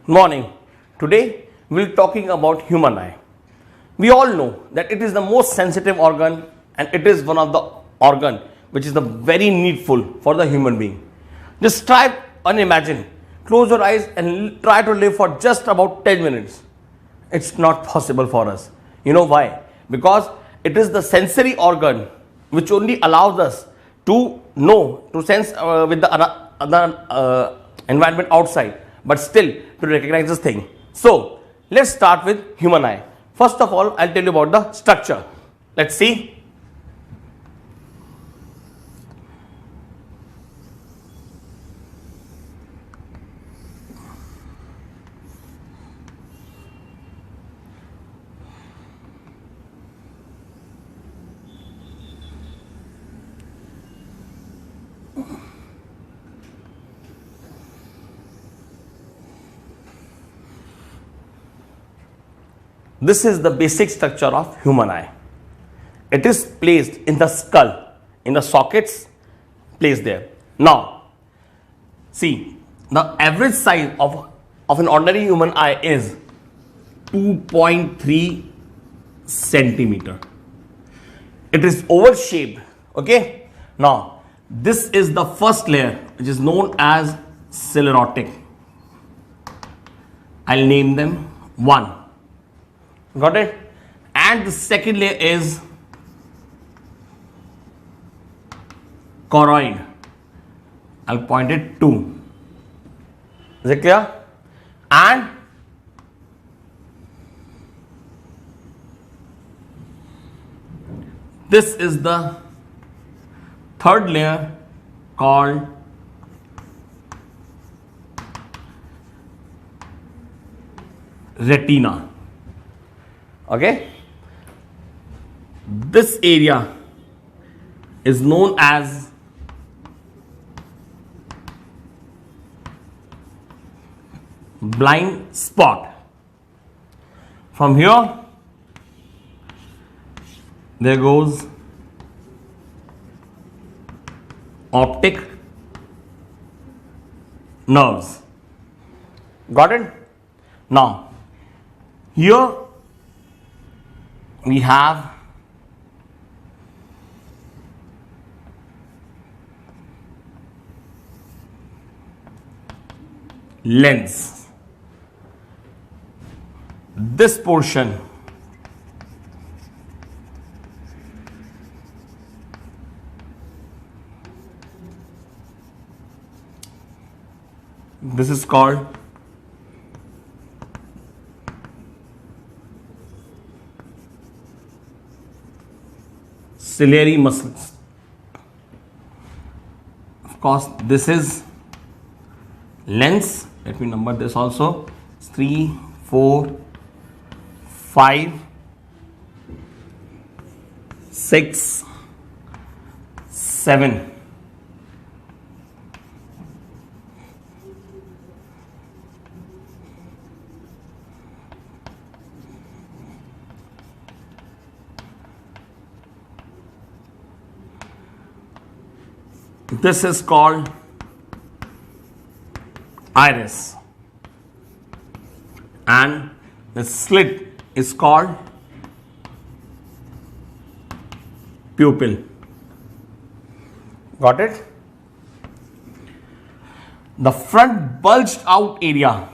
Morning. Today we'll be talking about human eye. We all know that it is the most sensitive organ and it is one of the organ which is the very needful for the human being. Just try and imagine, close your eyes and try to live for just about 10 minutes. It's not possible for us. You know why? Because it is the sensory organ which only allows us to know, to sense with the other environment outside, but still to recognize this thing. So let's start with human eye. First of all, I'll tell you about the structure. Let's see. This is the basic structure of human eye. It is placed in the skull, in the sockets placed there. Now, see, the average size of an ordinary human eye is 2.3 centimeter. It is oval shaped. Okay. Now, this is the first layer which is known as sclerotic. I'll name them 1. Got it? And the second layer is choroid. I'll point it 2. Is it clear? And this is the third layer called retina. Okay, this area is known as blind spot. From here, there goes optic nerves. Got it? Now, here we have lens. This portion this is called ciliary muscles. Of course, this is lens. Let me number this also. 3, 4, 5, 6, 7. This is called iris, and the slit is called pupil. Got it? The front bulged out area,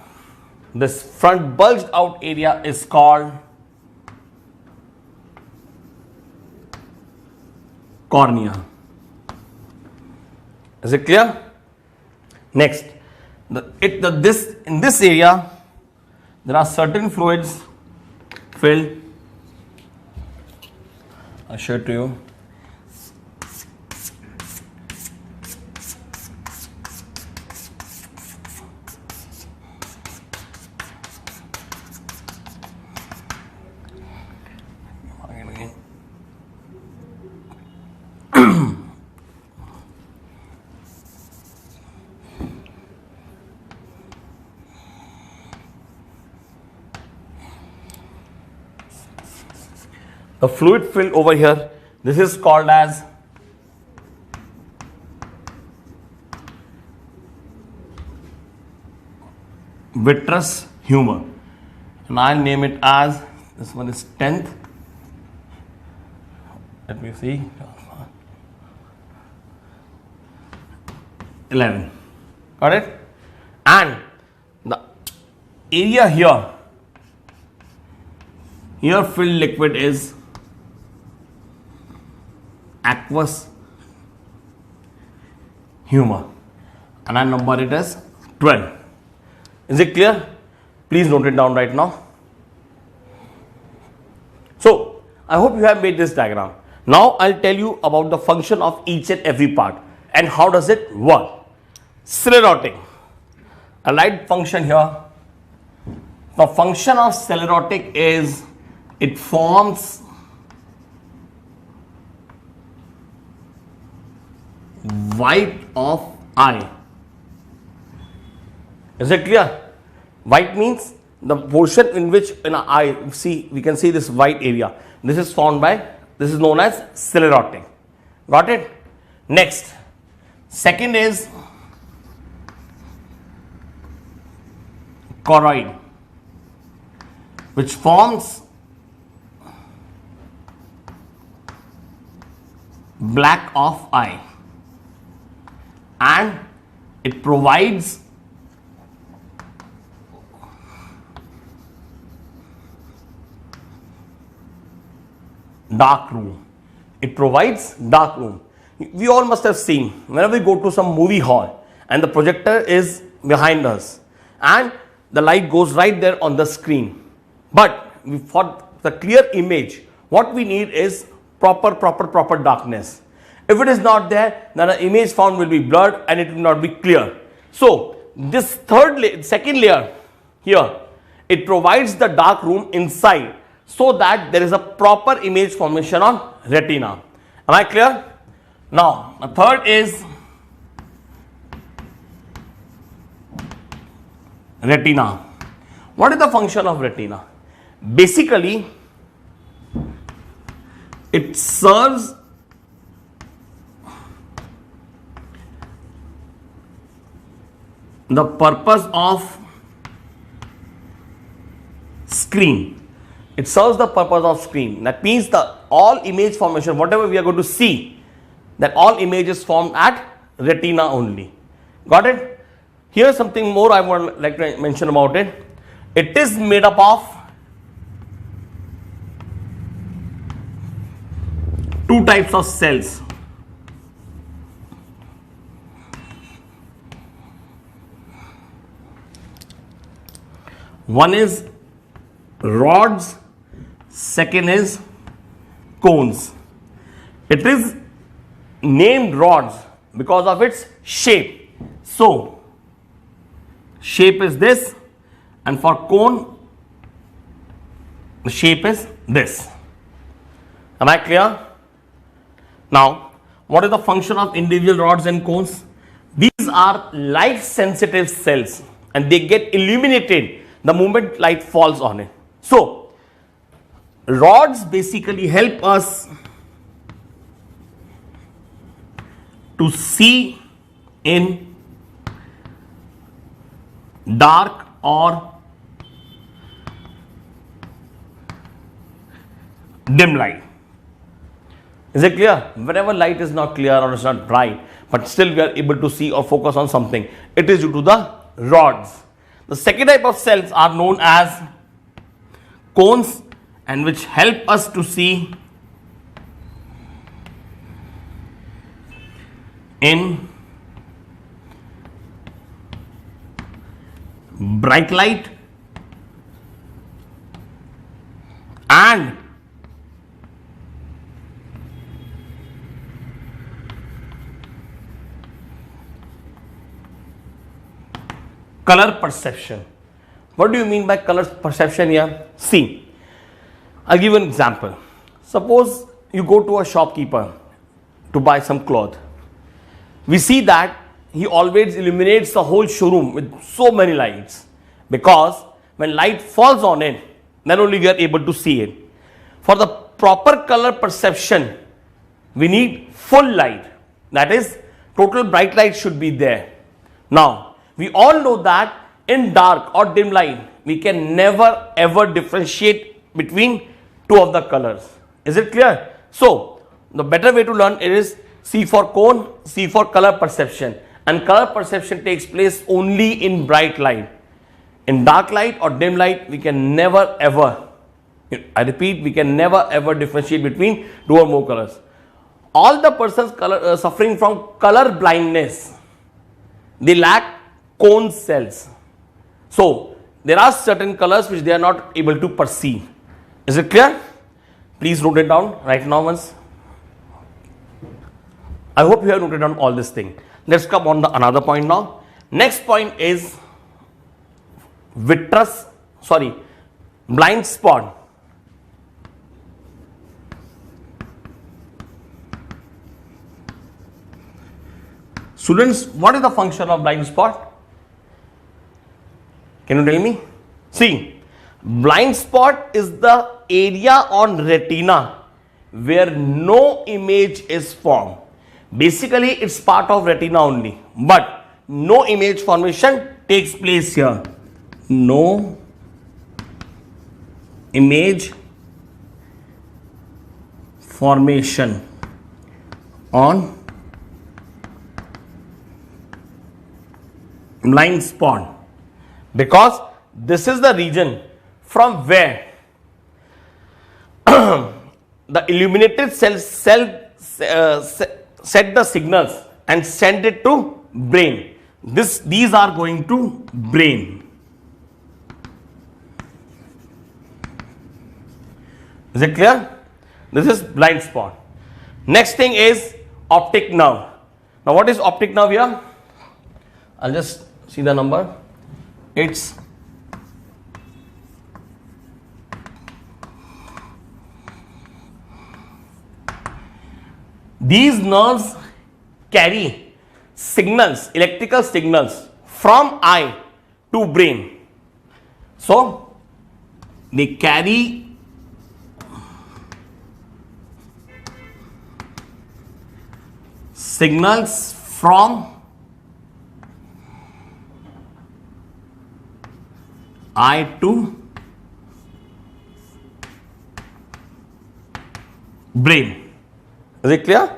this front bulged out area is called cornea. Is it clear? Next, in this area there are certain fluids filled. I'll show it to you. The fluid filled over here, this is called as vitreous humor, and I'll name it as, this one is 10th. Let me see, 11. Got it? And the area here filled liquid is aqueous humor, and I number it as 12. Is it clear? Please note it down right now. So I hope you have made this diagram. Now I'll tell you about the function of each and every part and how does it work. Sclerotic, a light function here. The function of sclerotic is it forms white of eye. Is it clear? White means the portion in which in an eye, see, we can see this white area. This is formed by, this is known as sclerotic. Got it? Next, second is choroid, which forms black of eye, and it provides dark room. It provides dark room. We all must have seen whenever we go to some movie hall and the projector is behind us and the light goes right there on the screen. But for the clear image, what we need is proper darkness. If it is not there, then the image found will be blurred and it will not be clear. So this second layer here, it provides the dark room inside so that there is a proper image formation on retina. Am I clear? Now the third is retina. What is the function of retina? Basically, it serves the purpose of screen. It serves the purpose of screen. That means the all image formation, whatever we are going to see, that all image is formed at retina only. Got it? Here's something more I would like to mention about it. It is made up of two types of cells. One is rods, second is cones. It is named rods because of its shape. So shape is this, and for cone the shape is this. Am I clear? Now what is the function of individual rods and cones? These are light sensitive cells and they get illuminated the moment light falls on it. So rods basically help us to see in dark or dim light. Is it clear? Whenever light is not clear or it's not bright, but still we are able to see or focus on something, it is due to the rods. The second type of cells are known as cones, and which help us to see in bright light and color perception. What do you mean by color perception here? See, I'll give you an example. Suppose you go to a shopkeeper to buy some cloth. We see that he always illuminates the whole showroom with so many lights, because when light falls on it, then only we are able to see it. For the proper color perception, we need full light. That is, total bright light should be there. Now, we all know that in dark or dim light, we can never ever differentiate between two of the colors. Is it clear? So, the better way to learn it is C for cone, C for color perception. And color perception takes place only in bright light. In dark light or dim light, we can never ever, I repeat, we can never ever differentiate between two or more colors. All the persons suffering from color blindness, they lack cone cells. So, there are certain colors which they are not able to perceive. Is it clear? Please note it down right now once. I hope you have noted down all this thing. Let's come on the another point now. Next point is blind spot. Students, what is the function of blind spot? Can you tell me? See, blind spot is the area on retina where no image is formed. Basically, it's part of retina only, but no image formation takes place here. No image formation on blind spot, because this is the region from where the illuminated cells set the signals and send it to brain. These are going to brain. Is it clear? This is blind spot. Next thing is optic nerve. Now what is optic nerve here? I'll just see the number. It's these nerves carry signals, electrical signals from eye to brain. So, they carry signals from eye to brain. Is it clear?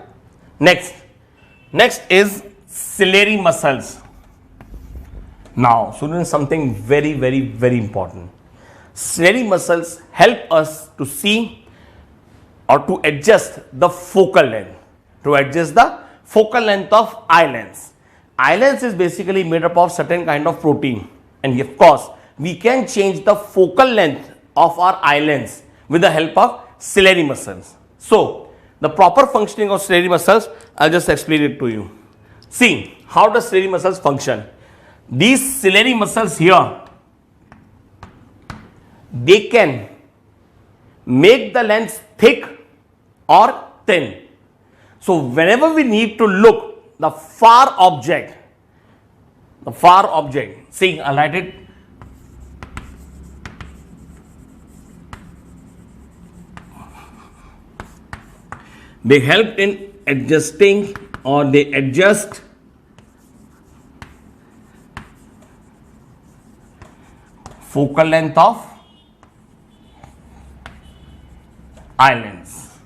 Next is ciliary muscles. Now, students, something very, very, very important. Ciliary muscles help us to see or to adjust the focal length. To adjust the focal length of eye lens. Eye lens is basically made up of certain kind of protein, and of course, we can change the focal length of our eye lens with the help of ciliary muscles. So, the proper functioning of ciliary muscles, I'll just explain it to you. See, how does ciliary muscles function? These ciliary muscles here, they can make the lens thick or thin. So, whenever we need to look the far object, see, I'll write it. They help in adjusting, or they adjust focal length of eye lens.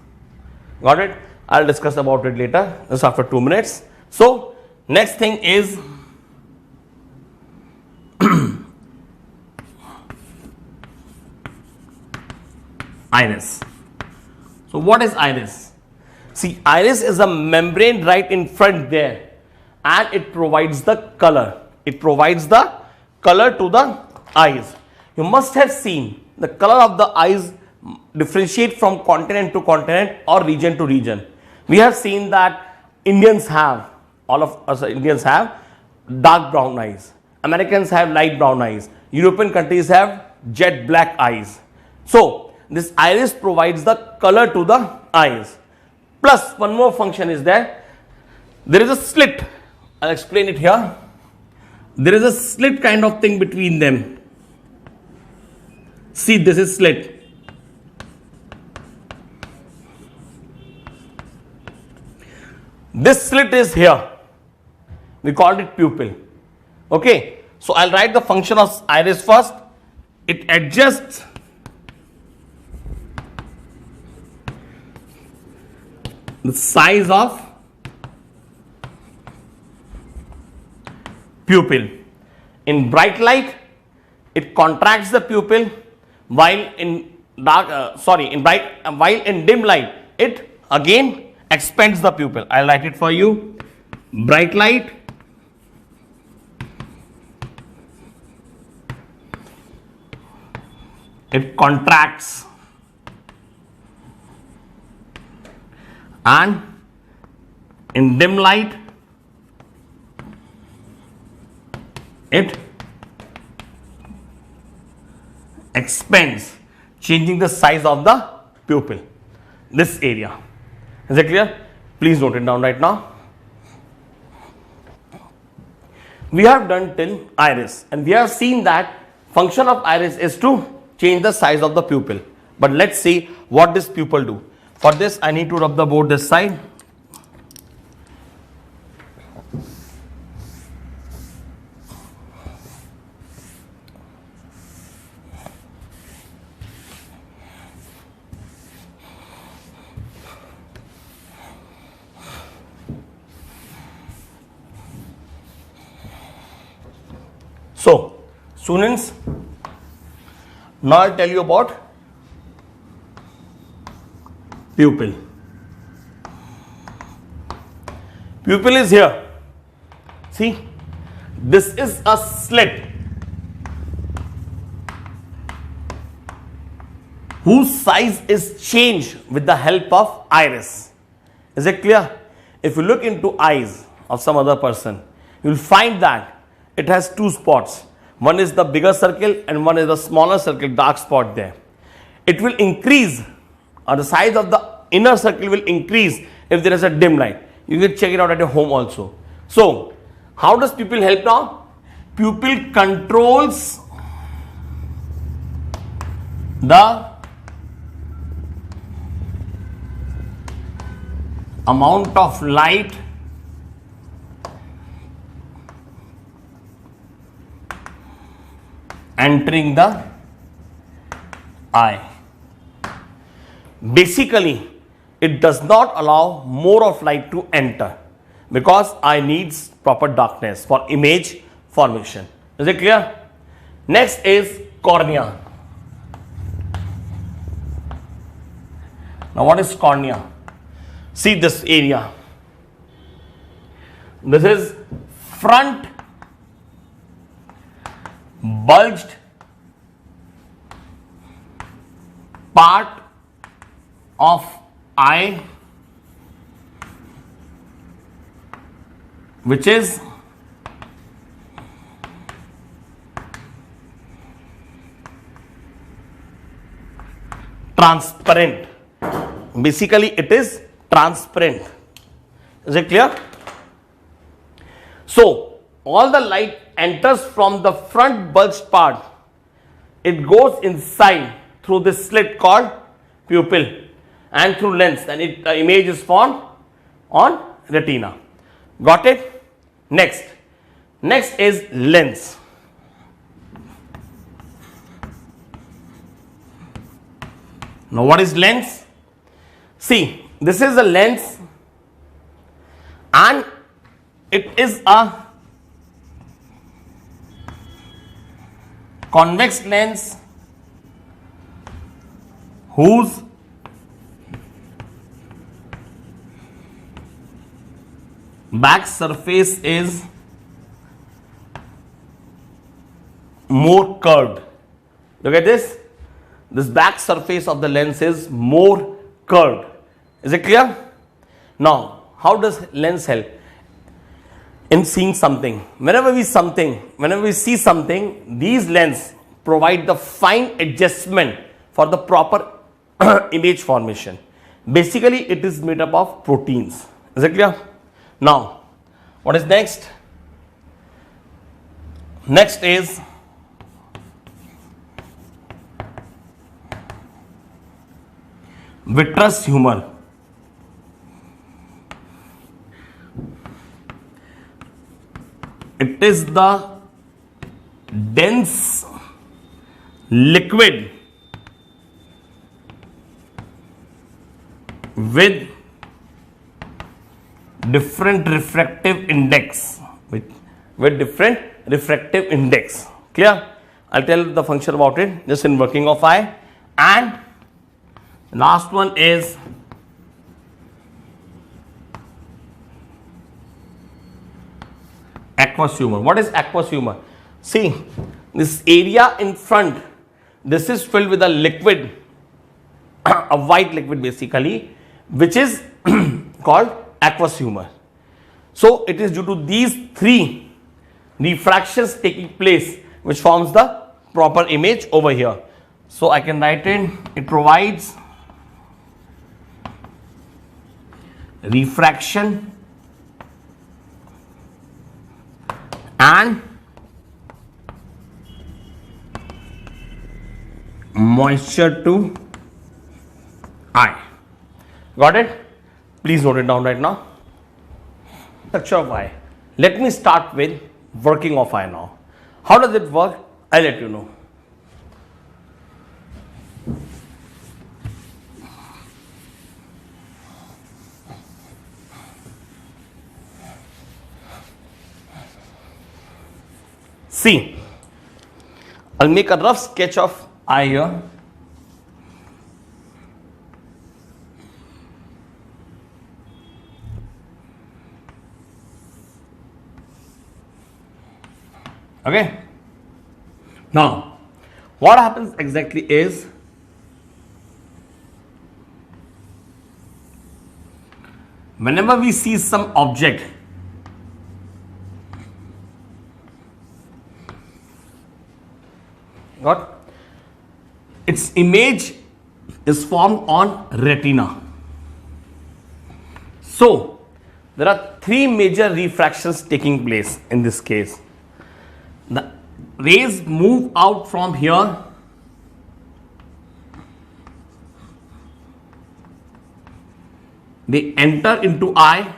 Got it? I'll discuss about it later, just after 2 minutes. So, next thing is iris. So, what is iris? See, iris is a membrane right in front there, and it provides the color. It provides the color to the eyes. You must have seen the color of the eyes differentiate from continent to continent or region to region. We have seen that Indians have, all of us Indians have dark brown eyes. Americans have light brown eyes. European countries have jet black eyes. So, this iris provides the color to the eyes. Plus, one more function is there. There is a slit. I'll explain it here. There is a slit kind of thing between them. See, this is slit. This slit is here. We called it pupil. Okay. So I'll write the function of iris first. It adjusts the size of pupil. In bright light, it contracts the pupil, while in while in dim light, it again expands the pupil. I'll write it for you. Bright light, it contracts, and in dim light, it expands, changing the size of the pupil, this area. Is it clear? Please note it down right now. We have done till iris, and we have seen that function of iris is to change the size of the pupil. But let's see what this pupil do. For this, I need to rub the board this side. So, students, now I'll tell you about pupil. Pupil is here. See, this is a slit whose size is changed with the help of iris. Is it clear? If you look into eyes of some other person, you will find that it has two spots. One is the bigger circle and one is the smaller circle, dark spot there. It will increase, or the size of the inner circle will increase if there is a dim light. You can check it out at your home also. So, how does pupil help now? Pupil controls the amount of light entering the eye. Basically, it does not allow more of light to enter because eye needs proper darkness for image formation. Is it clear? Next is cornea. Now, what is cornea? See this area. This is front bulged part of eye, which is transparent. Basically, it is transparent. Is it clear? So, all the light enters from the front bulged part. It goes inside through this slit called pupil and through lens, and the image is formed on retina. Got it? Next is lens. Now, what is lens? See, this is a lens and it is a convex lens whose back surface is more curved. Look at this. This back surface of the lens is more curved. Is it clear? Now, how does lens help in seeing something? Whenever we see something, these lenses provide the fine adjustment for the proper image formation. Basically, it is made up of proteins. Is it clear? Now, what is next? Next is vitreous humor. It is the dense liquid with different refractive index, with different refractive index. Clear? I'll tell the function about it just in working of eye. And last one is aqueous humor. What is aqueous humor? See, this area in front, this is filled with a liquid, a white liquid basically, which is called aqueous humor. So it is due to these three refractions taking place which forms the proper image over here. So I can write it provides refraction and moisture to eye. Got it? Please note it down right now. Structure of eye. Let me start with working of eye now. How does it work? I'll let you know. See, I'll make a rough sketch of eye here. Okay. Now, what happens exactly is whenever we see some object, got its image is formed on retina. So, there are three major refractions taking place in this case. The rays move out from here they enter into eye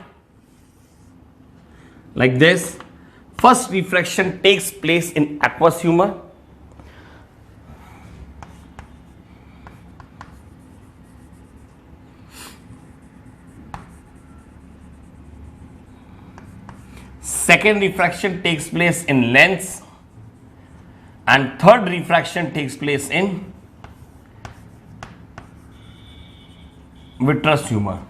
like this. First refraction takes place in aqueous humor. Second refraction takes place in lens, and third refraction takes place in vitreous humor,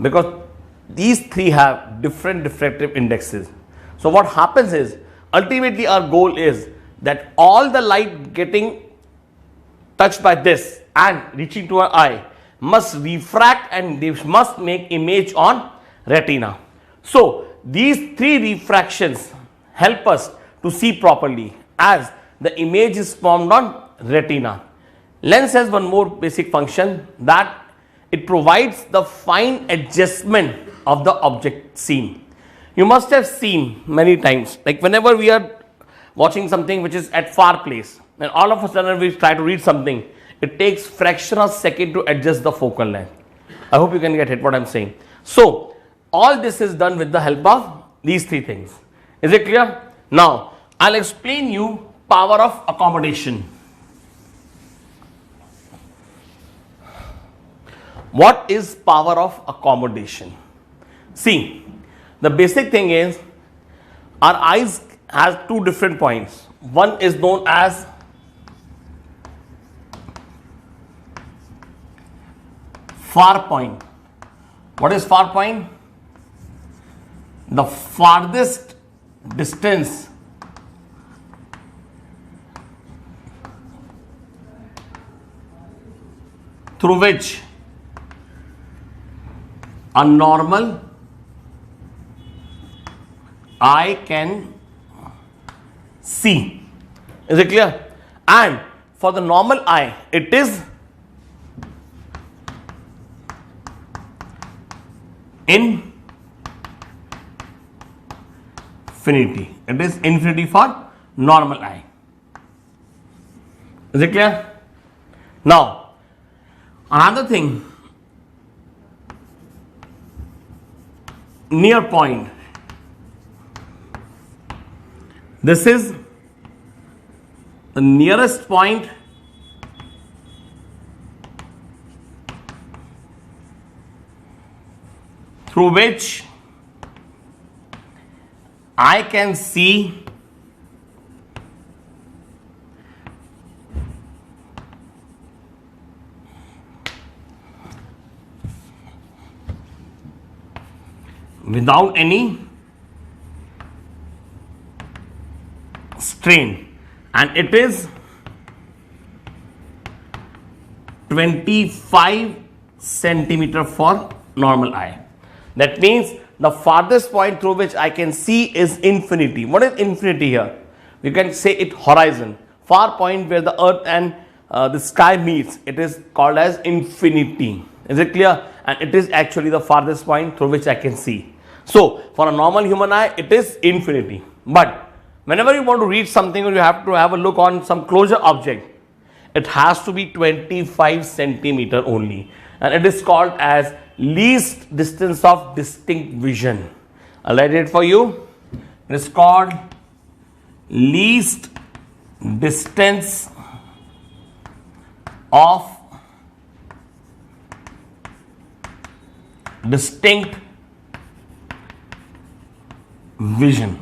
because these three have different refractive indexes. So what happens is, ultimately our goal is that all the light getting touched by this and reaching to our eye must refract and they must make image on retina. So these three refractions help us to see properly as the image is formed on retina. Lens has one more basic function, that it provides the fine adjustment of the object seen. You must have seen many times, like whenever we are watching something which is at far place and all of a sudden we try to read something, it takes fraction of a second to adjust the focal length. I hope you can get it what I am saying. So all this is done with the help of these three things. Is it clear? Now I'll explain you power of accommodation. What is power of accommodation? See, the basic thing is our eyes has two different points. One is known as far point. What is far point? The farthest distance through which a normal eye can see. Is it clear? And for the normal eye, it is infinity. It is infinity for normal eye. Is it clear? Now, another thing, near point. This is the nearest point through which I can see without any strain, and it is 25 centimeter for normal eye. That means the farthest point through which I can see is infinity. What is infinity here? We can say it horizon, far point where the earth and the sky meets. It is called as infinity. Is it clear? And it is actually the farthest point through which I can see. So for a normal human eye, it is infinity. But whenever you want to read something or you have to have a look on some closer object, it has to be 25 centimeter only, and it is called as least distance of distinct vision. I'll write it for you. It is called least distance of distinct vision.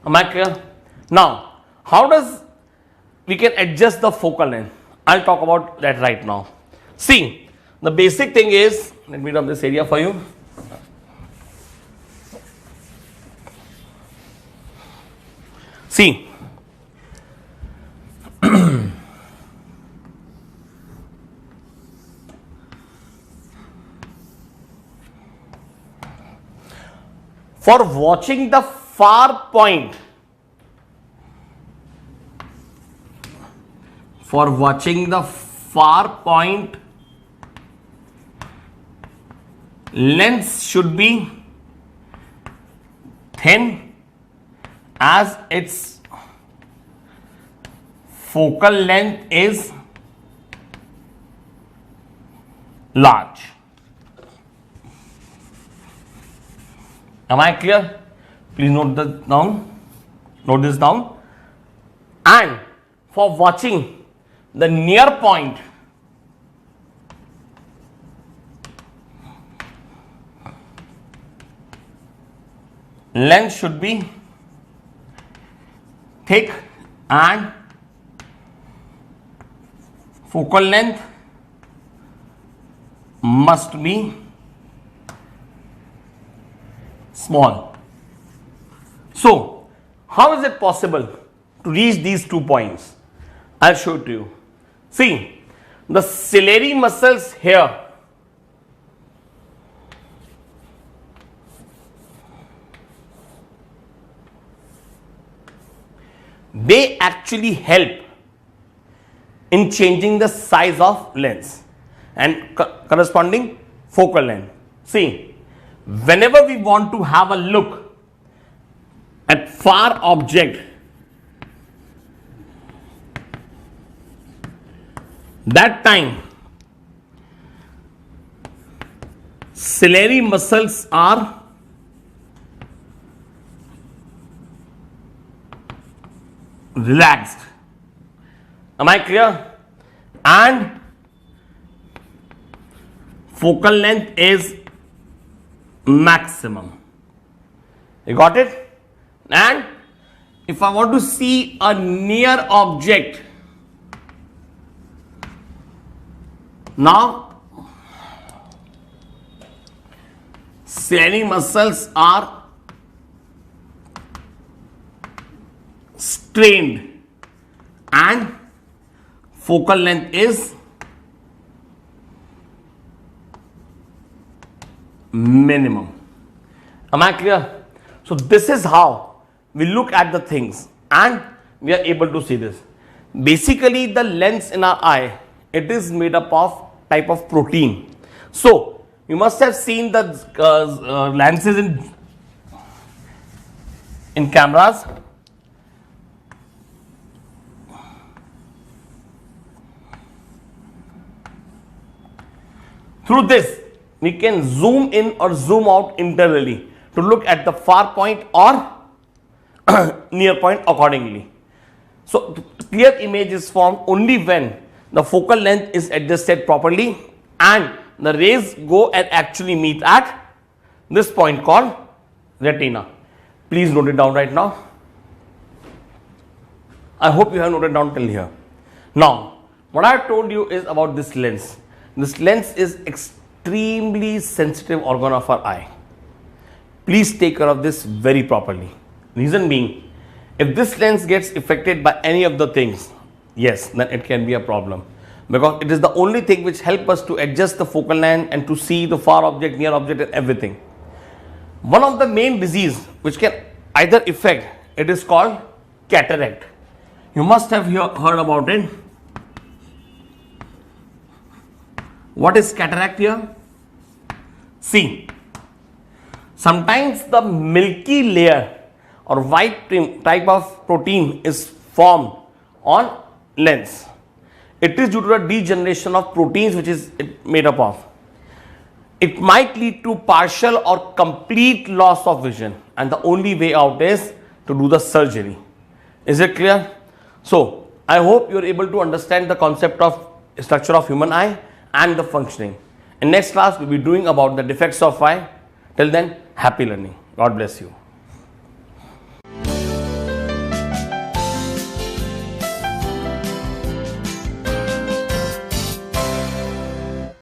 Am I clear? Now, how does we can adjust the focal length? I'll talk about that right now. See, the basic thing is, let me rub this area for you. See, for watching the far point, lens should be thin as its focal length is large. Am I clear? Please note this down. And for watching the near point, lens should be thick and focal length must be small. So, how is it possible to reach these 2 points? I'll show it to you. See, the ciliary muscles here they actually help in changing the size of lens and corresponding focal length. See, whenever we want to have a look at far object, that time ciliary muscles are relaxed. Am I clear? And focal length is maximum. You got it? And if I want to see a near object, now ciliary muscles are strained and focal length is minimum. Am I clear? So this is how we look at the things and we are able to see this. Basically the lens in our eye, it is made up of type of protein. So you must have seen the lenses in cameras. Through this, we can zoom in or zoom out internally to look at the far point or near point accordingly. So clear image is formed only when the focal length is adjusted properly and the rays go and actually meet at this point called retina. Please note it down right now. I hope you have noted down till here. Now, what I have told you is about this lens. This lens is extremely sensitive organ of our eye. Please take care of this very properly. Reason being, if this lens gets affected by any of the things, yes, then it can be a problem, because it is the only thing which helps us to adjust the focal length and to see the far object, near object and everything. One of the main disease which can either affect it is called cataract. You must have heard about it. What is cataract here? See, sometimes the milky layer or white type of protein is formed on lens. It is due to the degeneration of proteins which is made up of. It might lead to partial or complete loss of vision, and the only way out is to do the surgery. Is it clear? So, I hope you are able to understand the concept of structure of human eye and the functioning. In next class, we will be doing about the defects of eye. Till then, happy learning. God bless you.